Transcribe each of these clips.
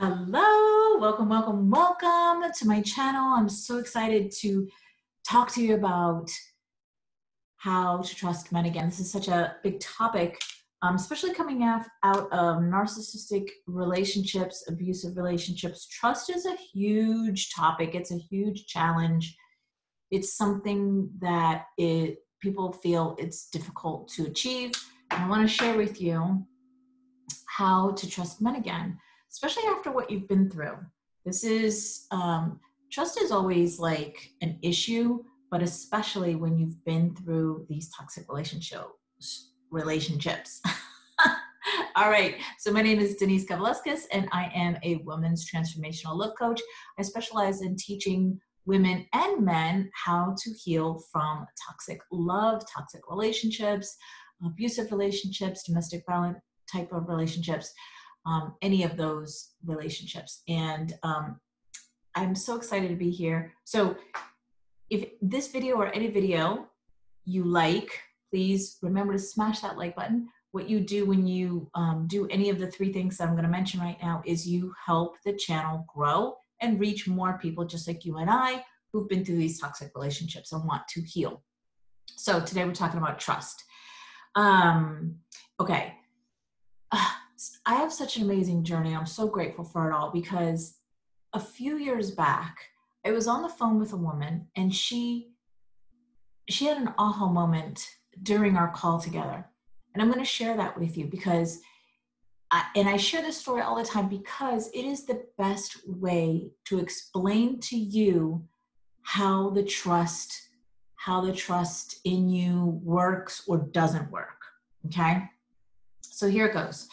Hello, welcome to my channel. I'm so excited to talk to you about how to trust men again. This is such a big topic, especially coming out of narcissistic relationships, abusive relationships. Trust is a huge topic. It's a huge challenge. It's something that people feel it's difficult to achieve. And I want to share with you how to trust men again, especially after what you've been through. This is, trust is always like an issue, but especially when you've been through these toxic relationships. All right, so my name is Denise Kavalauskas, and I am a women's transformational love coach. I specialize in teaching women and men how to heal from toxic love, toxic relationships, abusive relationships, domestic violence type of relationships, any of those relationships. And I'm so excited to be here. So if this video or any video you like, please remember to smash that like button. What you do when you do any of the three things that I'm going to mention right now is you help the channel grow and reach more people just like you and I who've been through these toxic relationships and want to heal. So today we're talking about trust. Okay. I have such an amazing journey. I'm so grateful for it all because a few years back, I was on the phone with a woman and she had an aha moment during our call together. And I'm going to share that with you because I share this story all the time because it is the best way to explain to you how the trust in you works or doesn't work. Okay. So here it goes.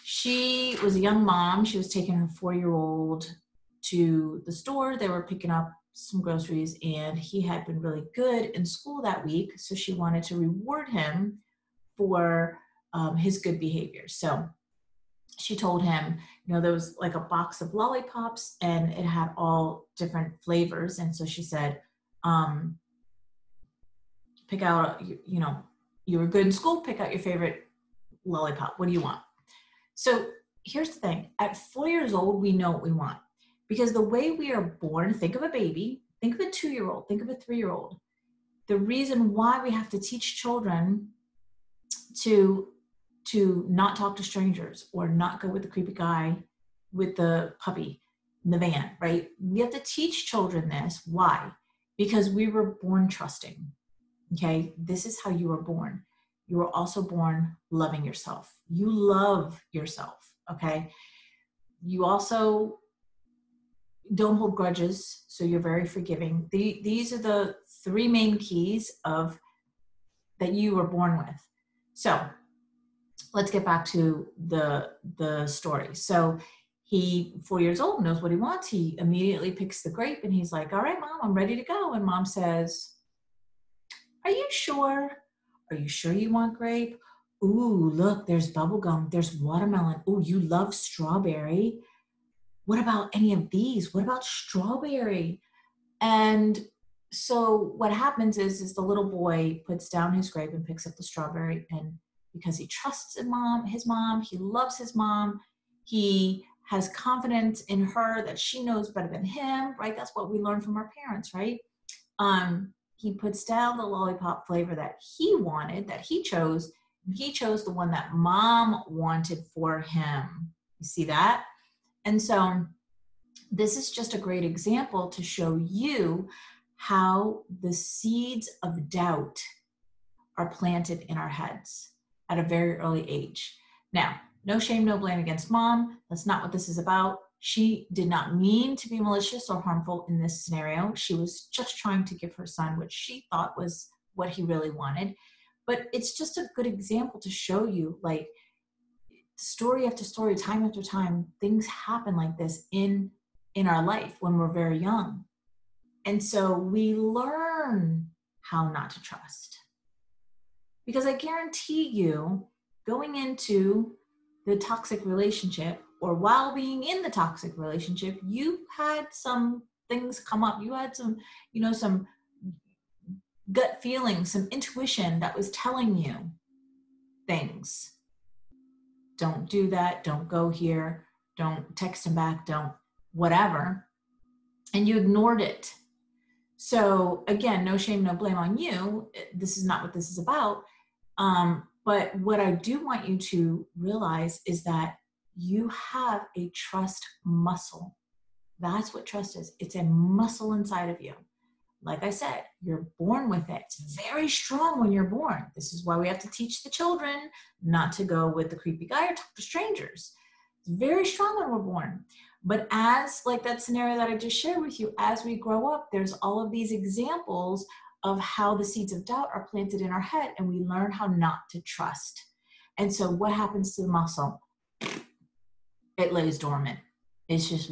She was a young mom. She was taking her 4-year-old to the store. They were picking up some groceries and he had been really good in school that week. So she wanted to reward him for his good behavior. So she told him, there was like a box of lollipops and it had all different flavors. And so she said, pick out, you were good in school, pick out your favorite lollipop. What do you want? So here's the thing. At 4 years old, we know what we want because the way we are born, think of a baby, think of a 2-year-old, think of a 3-year-old. The reason why we have to teach children to not talk to strangers or not go with the creepy guy with the puppy in the van, right? We have to teach children this. Why? Because we were born trusting. Okay. This is how you were born. You were also born loving yourself. You love yourself, okay? You also don't hold grudges, so you're very forgiving. These are the three main keys that you were born with. So let's get back to the story. So he, 4 years old, knows what he wants. He immediately picks the grape and he's like, all right, Mom, I'm ready to go. And Mom says, are you sure? Are you sure you want grape? Ooh, look, there's bubblegum. There's watermelon. Ooh, you love strawberry. What about any of these? What about strawberry? And so what happens is the little boy puts down his grape and picks up the strawberry. And because he trusts his mom, he loves his mom. He has confidence in her that she knows better than him, right? That's what we learn from our parents, right? He puts down the lollipop flavor that he wanted, that he chose. He chose the one that Mom wanted for him. You see that? And so this is just a great example to show you how the seeds of doubt are planted in our heads at a very early age. Now, no shame, no blame against Mom. That's not what this is about. She did not mean to be malicious or harmful in this scenario. She was just trying to give her son what she thought was what he really wanted. But it's just a good example to show you, like, story after story, time after time, things happen like this in our life when we're very young. And so we learn how not to trust. Because I guarantee you, going into the toxic relationship or while being in the toxic relationship, you had some things come up. You had some, some gut feeling, some intuition that was telling you things. Don't do that. Don't go here. don't text him back, don't whatever, and you ignored it. So again, no shame, no blame on you. This is not what this is about. But what I do want you to realize is that you have a trust muscle. That's what trust is. It's a muscle inside of you. Like I said, you're born with it. It's very strong when you're born. This is why we have to teach the children not to go with the creepy guy or talk to strangers. It's very strong when we're born. But as like that scenario that I just shared with you, as we grow up, there's all of these examples of how the seeds of doubt are planted in our head, and we learn how not to trust. And so what happens to the muscle? It lays dormant. It's just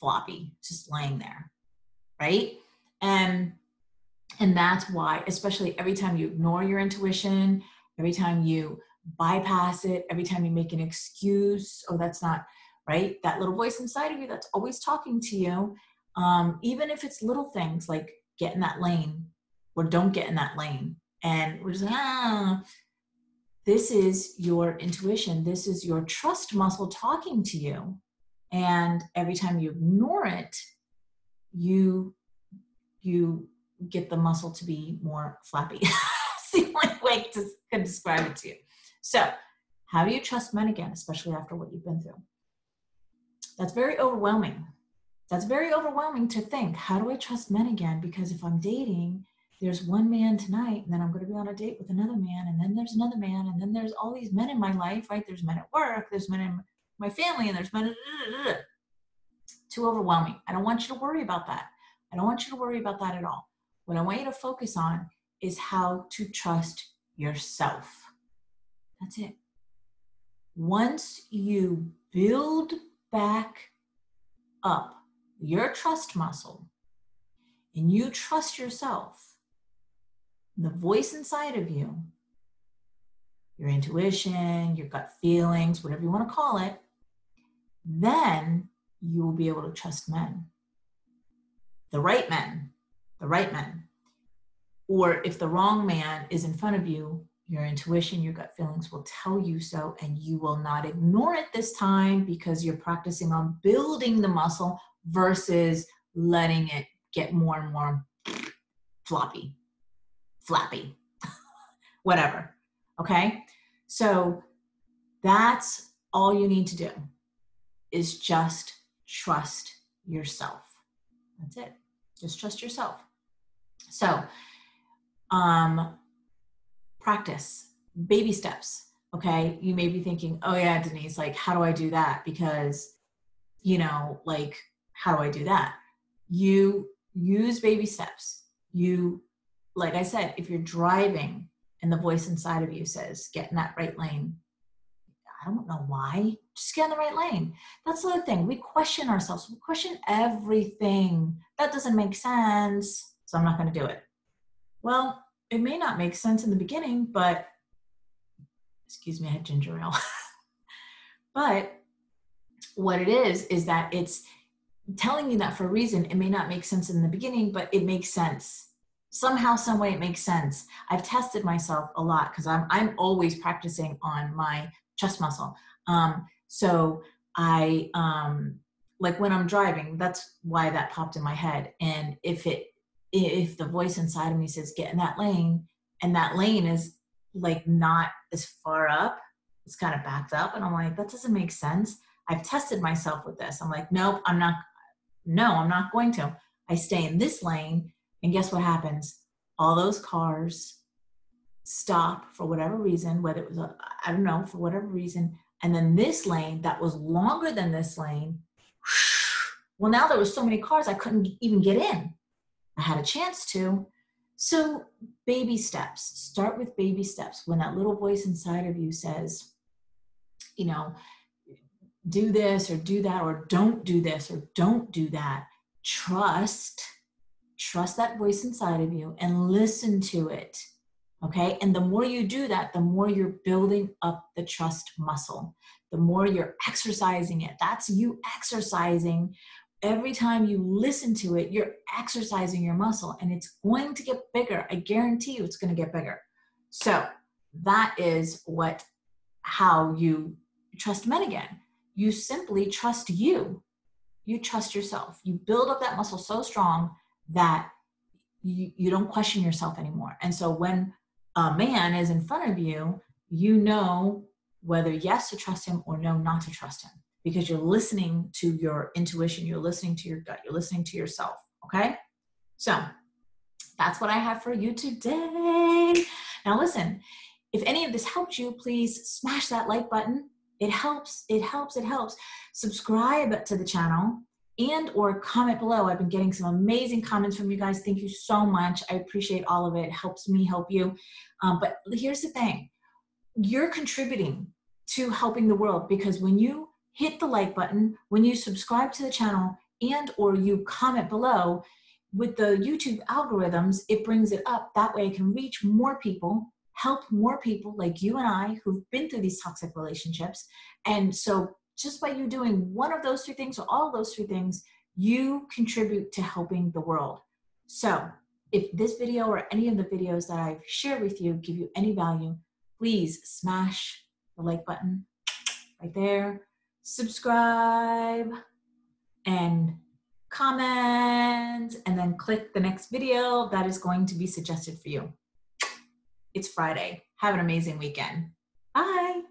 floppy, just laying there, right? And that's why, especially every time you ignore your intuition, every time you bypass it, every time you make an excuse, oh, that's not right. That little voice inside of you that's always talking to you, even if it's little things like get in that lane or don't get in that lane. And we're just like, this is your intuition. This is your trust muscle talking to you. And every time you ignore it, you get the muscle to be more flappy. It's the only way to describe it to you. So how do you trust men again, especially after what you've been through? That's very overwhelming. That's very overwhelming to think, how do I trust men again? Because if I'm dating, there's one man tonight, and then I'm going to be on a date with another man, and then there's another man, and then there's all these men in my life, right? There's men at work, there's men in my family, and there's men. Too overwhelming. I don't want you to worry about that. I don't want you to worry about that at all. What I want you to focus on is how to trust yourself. That's it. Once you build back up your trust muscle and you trust yourself, the voice inside of you, your intuition, your gut feelings, whatever you want to call it, then you will be able to trust men. The right men. Or if the wrong man is in front of you, your intuition, your gut feelings will tell you so, and you will not ignore it this time because you're practicing on building the muscle versus letting it get more and more flappy, whatever. Okay? So that's all you need to do is just trust yourself. That's it. Just trust yourself. So, practice, baby steps. Okay. You may be thinking, oh yeah, Denise, like, how do I do that? Because, like, how do I do that? You use baby steps. Like I said, if you're driving and the voice inside of you says, get in that right lane, I don't know why, just get in the right lane. That's the other thing. We question ourselves. We question everything. That doesn't make sense, so I'm not going to do it. Well, it may not make sense in the beginning, but, excuse me, I had ginger ale. But what it is that it's telling you that for a reason. It may not make sense in the beginning, but it makes sense. Somehow, some way it makes sense. I've tested myself a lot because I'm always practicing on my chest muscle. So I, like when I'm driving, that's why that popped in my head. And if the voice inside of me says, get in that lane, and that lane is like not as far up, it's kind of backed up. And I'm like, that doesn't make sense. I've tested myself with this. I'm like, nope, I'm not going to. I stay in this lane. And guess what happens? All those cars stop for whatever reason, whether it was, for whatever reason. And then this lane that was longer than this lane, well, now there was so many cars, I couldn't even get in. I had a chance to. So baby steps, start with baby steps. When that little voice inside of you says, do this or do that, or don't do this or don't do that, trust that voice inside of you and listen to it. Okay. And the more you do that, the more you're building up the trust muscle, the more you're exercising it. That's you exercising. Every time you listen to it, you're exercising your muscle, and it's going to get bigger. I guarantee you it's going to get bigger. So that is how you trust men again. you simply trust you. You trust yourself. You build up that muscle so strong that you don't question yourself anymore. And so when a man is in front of you, you know whether yes to trust him or no not to trust him, because you're listening to your intuition, you're listening to your gut, you're listening to yourself. Okay? So that's what I have for you today. Now listen, if any of this helped you, please smash that like button. It helps, it helps, it helps. Subscribe to the channel and or comment below. I've been getting some amazing comments from you guys. Thank you so much. I appreciate all of it. It helps me help you. But here's the thing. You're contributing to helping the world, because when you hit the like button, when you subscribe to the channel and or you comment below, with the YouTube algorithms, it brings it up. That way I can reach more people, help more people like you and I who've been through these toxic relationships. And so just by you doing one of those three things or all of those three things, you contribute to helping the world. So if this video or any of the videos that I've shared with you give you any value, please smash the like button right there, subscribe, and comment, and then click the next video that is going to be suggested for you. It's Friday. Have an amazing weekend. Bye.